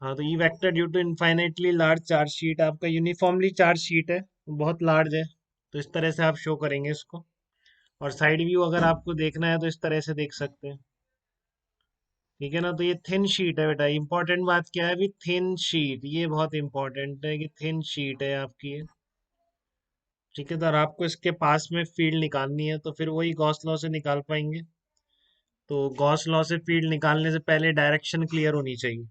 हाँ, तो E vector due to infinitely large charge sheet, आपका यूनिफॉर्मली चार्ज शीट है, बहुत लार्ज है, तो इस तरह से आप शो करेंगे इसको। और साइड व्यू अगर आपको देखना है तो इस तरह से देख सकते हैं। ठीक है ना, तो ये थिन शीट है बेटा। इंपॉर्टेंट बात क्या है अभी, थिन शीट, ये बहुत इंपॉर्टेंट है कि थिन शीट है आपकी ये। ठीक है, तो और आपको इसके पास में फील्ड निकालनी है, तो फिर वही गॉस लॉ से निकाल पाएंगे। तो गॉस लॉ से फील्ड निकालने से पहले डायरेक्शन क्लियर होनी चाहिए।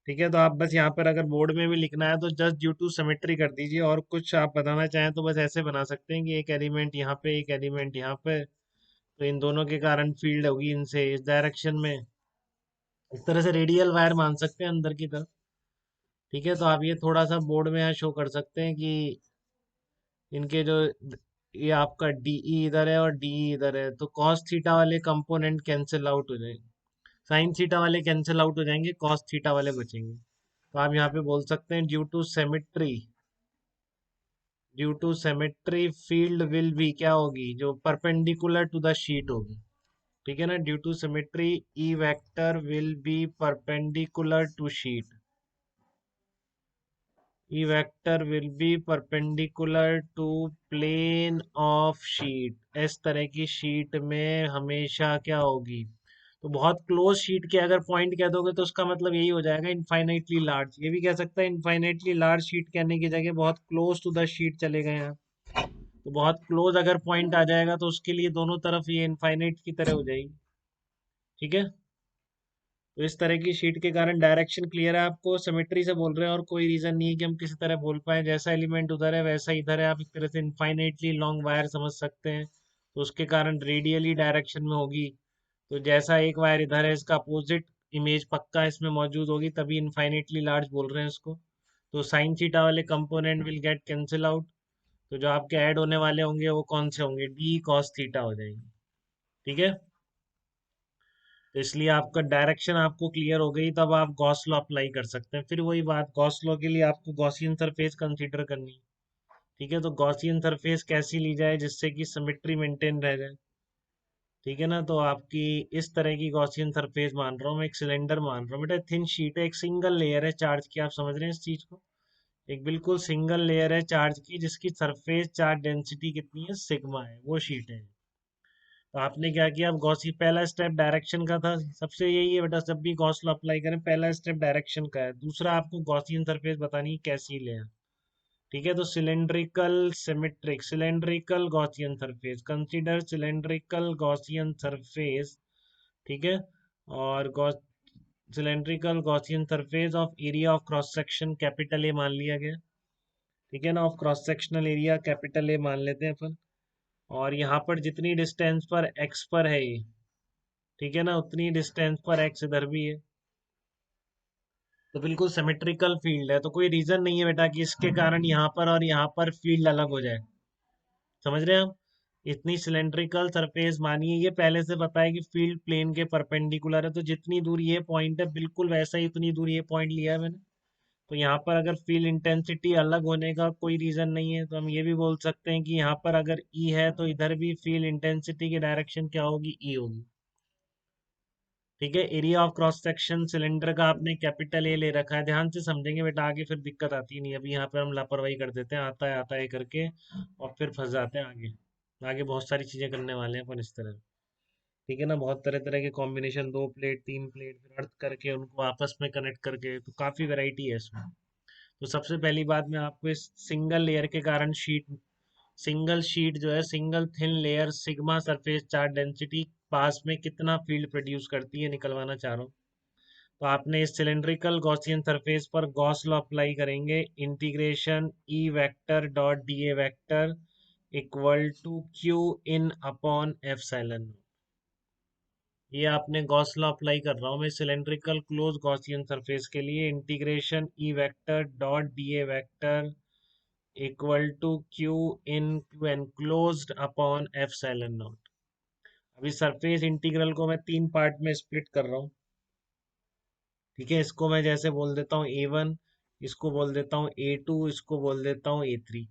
ठीक है, तो आप बस यहाँ पर अगर बोर्ड में भी लिखना है तो जस्ट ड्यू टू सिमेट्री कर दीजिए, और कुछ आप बताना चाहें तो बस ऐसे बना सकते हैं कि एक एलिमेंट यहाँ पे, एक एलिमेंट यहाँ पे, तो इन दोनों के कारण फील्ड होगी इनसे इस डायरेक्शन में। इस तरह से रेडियल वायर मान सकते हैं अंदर की तरफ। ठीक है, तो आप ये थोड़ा सा बोर्ड में यहाँ शो कर सकते हैं कि इनके जो, ये आपका डीई इधर है और डीई इधर है, तो कॉस थीटा वाले कंपोनेंट कैंसिल आउट हो जाएंगे, साइन थीटा वाले कैंसिल आउट हो जाएंगे, कॉस थीटा वाले बचेंगे। तो आप यहाँ पे बोल सकते हैं due to symmetry field will be क्या होगी, जो परपेंडिकुलर टू द शीट होगी। ठीक है ना, due to symmetry E vector will be perpendicular to sheet, E vector will be perpendicular to plane of sheet. इस तरह की शीट में हमेशा क्या होगी, तो बहुत क्लोज शीट के अगर पॉइंट कह दोगे तो उसका मतलब यही हो जाएगा इनफाइनाइटली लार्ज। ये भी कह सकता है इनफाइनाइटली लार्ज शीट कहने की जगह बहुत क्लोज टू द शीट चले गए हैं। तो बहुत क्लोज अगर पॉइंट आ जाएगा तो उसके लिए दोनों तरफ ये इनफाइनाइट की तरह हो जाएगी। ठीक है, तो इस तरह की शीट के कारण डायरेक्शन क्लियर है, आपको सिमेट्री से बोल रहे हैं और कोई रीजन नहीं है कि हम किसी तरह बोल पाए, जैसा एलिमेंट उधर है वैसा इधर है, आप एक तरह से इनफाइनाइटली लॉन्ग वायर समझ सकते हैं, तो उसके कारण रेडियली डायरेक्शन में होगी। तो जैसा एक वायर इधर है इसका अपोजिट इमेज पक्का इसमें मौजूद होगी, तभी इनफाइनाइटली लार्ज बोल रहे हैं इसको। तो साइन थीटा वाले component will get cancel out, तो जो आपके ऐड होने वाले होंगे वो कौन से होंगे, डी कॉस थीटा हो जाएंगे। ठीक है, तो इसलिए आपका डायरेक्शन आपको क्लियर हो गई, तब आप गॉस लॉ अप्लाई कर सकते हैं। फिर वही बात, गॉस लॉ के लिए आपको गॉसियन सरफेस कंसीडर करनी है। ठीक है, तो गॉसियन सरफेस कैसी ली जाए जिससे कि सिमेट्री मेंटेन रह जाए। ठीक है ना, तो आपकी इस तरह की गॉसियन सरफेस मान रहा हूँ मैं, एक सिलेंडर मान रहा हूँ बेटा, थिन शीट है, एक सिंगल लेयर है चार्ज की, आप समझ रहे हैं इस चीज को। एक बिल्कुल सिंगल लेयर है चार्ज की जिसकी सरफेस चार्ज डेंसिटी कितनी है, सिग्मा है, वो शीट है। तो आपने क्या किया, अब गॉसी, पहला स्टेप डायरेक्शन का था, सबसे यही है बेटा, जब भी गॉस लॉ अप्लाई करें पहला स्टेप डायरेक्शन का है, दूसरा आपको गॉसियन सरफेस बतानी है कैसी ले। ठीक है, तो cylindrical symmetric, cylindrical Gaussian surface, consider cylindrical Gaussian surface. ठीक है, और cylindrical Gaussian surface of area of cross section capital A मान लिया गया। ठीक है ना, of cross sectional area capital A मान लेते हैं अपन। और यहाँ पर जितनी डिस्टेंस पर एक्स पर है ये, ठीक है ना, उतनी डिस्टेंस पर एक्स इधर भी है, तो बिल्कुल सिमेट्रिकल फील्ड है, तो कोई रीजन नहीं है बेटा कि इसके कारण यहाँ पर और यहाँ पर फील्ड अलग हो जाए। समझ रहे हैं हम, इतनी सिलेंड्रिकल सरफेस मानिए, ये पहले से पता है कि फील्ड प्लेन के परपेंडिकुलर है, तो जितनी दूर ये पॉइंट है बिल्कुल वैसा ही उतनी दूर ये पॉइंट लिया है मैंने। तो यहाँ पर अगर फील्ड इंटेंसिटी अलग होने का कोई रीजन नहीं है, तो हम ये भी बोल सकते हैं कि यहाँ पर अगर ई है तो इधर भी फील्ड इंटेंसिटी की डायरेक्शन क्या होगी, ई होगी। ठीक है, area of cross section cylinder का आपने कैपिटल ए ले रखा है, ध्यान से समझेंगे बेटा, आगे फिर दिक्कत आती नहीं, अभी यहाँ पर हम लापरवाही कर देते हैं, आता है करके, और फिर फंस जाते हैं आगे। आगे बहुत सारी चीजें करने वाले हैं अपन इस तरह। ठीक है ना, बहुत तरह तरह के कॉम्बिनेशन, 2 प्लेट 3 प्लेट फिर अर्थ करके उनको आपस में कनेक्ट करके, तो काफी वैरायटी है इसमें। तो सबसे पहली बात मैं आपको इस सिंगल लेयर के कारण शीट, सिंगल शीट जो है, single thin layer sigma surface charge density पास में कितना फील्ड प्रोड्यूस करती है निकलवाना चाह रहा हूँ। तो आपने इस सिलेंड्रिकल गॉसियन सरफेस पर गॉस लॉ अप्लाई करेंगे, integration E vector dot d A vector equal to q in upon epsilon. ये आपने गॉस लॉ अप्लाई कर रहा हूँ मैं सिलेंड्रिकल क्लोज गॉसियन सरफेस के लिए, integration E vector dot d A vector equal to q in q enclosed upon epsilon naught. अभी surface integral को मैं 3 पार्ट में स्प्लिट कर रहा हूँ। ठीक है, इसको मैं जैसे बोल देता हूँ A1, इसको बोल देता हूँ A2, इसको बोल देता हूँ A3।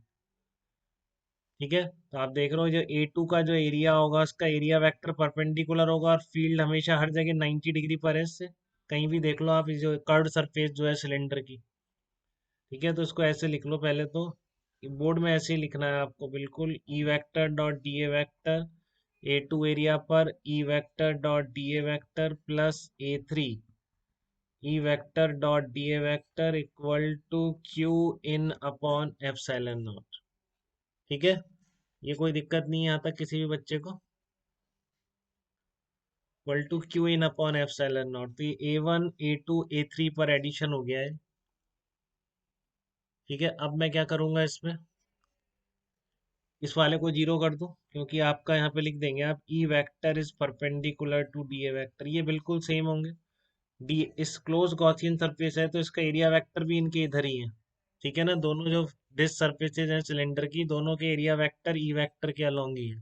ठीक है, तो आप देख रहे हो जो A2 का जो एरिया होगा उसका एरिया वेक्टर परपेंडिकुलर होगा, और फील्ड हमेशा हर जगह 90 डिग्री पर है इससे। कहीं भी देख लो आप, ये जो कर्व सरफेस जो है सिलेंडर की। ठीक है, तो इसको ऐसे लिख लो पहले तो। बोर्ड में ऐसे ही लिखना है आपको बिल्कुल, E vector dot d A vector A2 area पर E vector dot d A vector plus A3 E vector dot d A vector equal to q in upon epsilon naught. ठीक है, ये कोई दिक्कत नहीं है यहाँ तक किसी भी बच्चे को। Equal to q in upon epsilon naught, तो ये A1 A2 A3 पर एडिशन हो गया है। ठीक है, अब मैं क्या करूंगा इसमें, इस वाले को जीरो कर दो, क्योंकि आपका यहाँ पे लिख देंगे आप E vector is perpendicular to d A vector, ये बिल्कुल सेम होंगे। डी इस क्लोज गॉसियन सरफेस है तो इसका एरिया वेक्टर भी इनके इधर ही है। ठीक है ना, दोनों जो डिस सरफेसेज हैं सिलेंडर की, दोनों के एरिया वेक्टर ई वेक्टर के अलोंग ही है।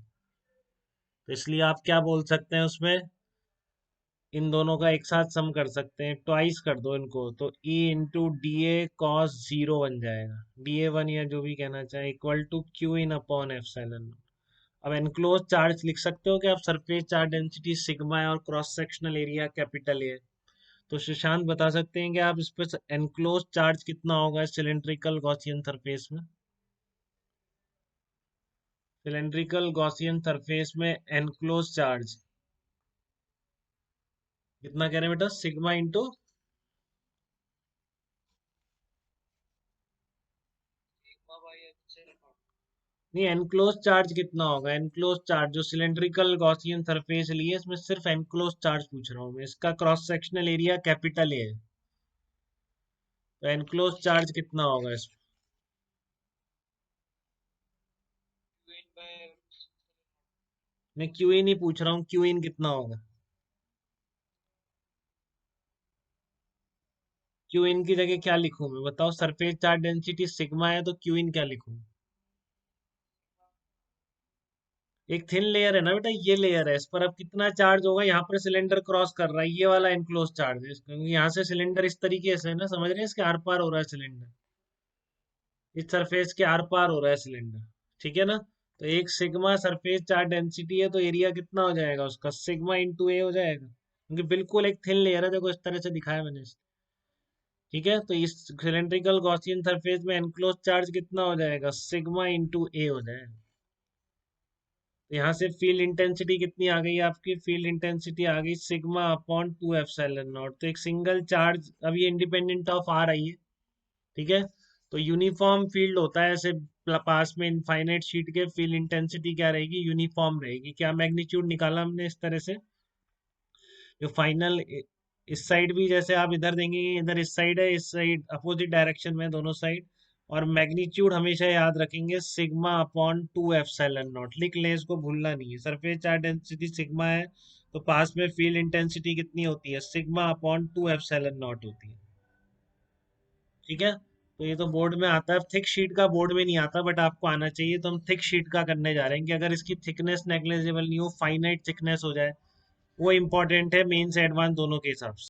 तो इसलिए आप क्या बोल सकते हैं उसमें, इन दोनों का एक साथ सम कर सकते हैं, ट्वाइस कर दो इनको, तो E into d A cos zero बन जाएगा, DA1 या जो भी कहना चाहे, equal to q in upon epsilon. अब एनक्लोज चार्ज लिख सकते हो कि आप सरफेस चार्ज डेंसिटी सिग्मा है और cross sectional area capital A है। तो सुशांत बता सकते हैं कि आप इस पर एनक्लोज चार्ज कितना होगा सिलेंड्रिकल गॉसियन सरफेस में। सिलेंड्रिकल गॉसियन सरफेस में एनक्लोज चार्ज कितना कह रहे हैं बेटा, सिग्मा इंटू, नहीं एनक्लोज चार्ज कितना होगा, एनक्लोज चार्ज जो सिलेंड्रिकल गॉसियन सरफेस लिए इसमें सिर्फ एनक्लोज चार्ज पूछ रहा हूँ मैं, इसका cross sectional area capital A है, तो एनक्लोज चार्ज कितना होगा इसमें। मैं क्यू इन ही पूछ रहा हूँ, क्यू इन कितना होगा। क्यू इन की जगह क्या लिखूं मैं बताओ, सरफेस चार्ज डेंसिटी सिग्मा है तो क्यू इन क्या लिखूं। एक थिन लेयर है ना बेटा, ये लेयर है, इस पर अब कितना चार्ज होगा, यहाँ पर सिलेंडर क्रॉस कर रहा है, ये वाला इनक्लोज चार्ज है क्योंकि यहाँ से सिलेंडर इस तरीके से है ना, समझ रहे हैं, इसके आर पार हो रहा है सिलेंडर, इस सरफेस के आर पार हो रहा है सिलेंडर। ठीक है ना, तो एक सिग्मा सरफेस चार्ज डेंसिटी है तो एरिया कितना हो जाएगा उसका, सिग्मा इंटू ए हो जाएगा, क्योंकि बिल्कुल एक थिन लेयर है, देखो इस तरह से दिखाया मैंने। ठीक है, तो इस सिलेंड्रिकल गॉसियन सरफेस में एनक्लोज चार्ज कितना हो जाएगा, सिग्मा इंटू ए हो जाएगा। तो यहाँ से फील्ड इंटेंसिटी कितनी आ गई आपकी, फील्ड इंटेंसिटी आ गई सिग्मा अपॉन 2 एप्सिलॉन नॉट, तो एक सिंगल चार्ज, अब ये इंडिपेंडेंट ऑफ आर आई है। ठीक है, तो यूनिफॉर्म फील्ड होता है ऐसे, पास में इनफाइनाइट शीट के फील्ड इंटेंसिटी क्या रहेगी, यूनिफॉर्म रहेगी। क्या मैग्नीट्यूड निकाला हमने इस तरह से, जो फाइनल, इस साइड भी जैसे आप इधर देंगे, इधर इस साइड है, इस साइड अपोजिट डायरेक्शन में दोनों साइड, और मैग्नीट्यूड हमेशा याद रखेंगे सिग्मा अपॉन 2 एप्सिलॉन नॉट, लिख लें, इसको भूलना नहीं है। सरफेस चार्ज डेंसिटी सिग्मा है तो पास में फील्ड इंटेंसिटी कितनी होती है, सिग्मा अपॉन 2 एप्सिलॉन नॉट होती है। ठीक है, तो ये तो बोर्ड में आता है, थिक शीट का बोर्ड में नहीं आता, बट आपको आना चाहिए, तो हम थिक शीट का करने जा रहे हैं कि अगर इसकी थिकनेस नेग्लिजिबल नहीं हो, फाइनाइट थिकनेस हो जाए, वो इंपॉर्टेंट है मेन से एडवांस दोनों के हिसाब से।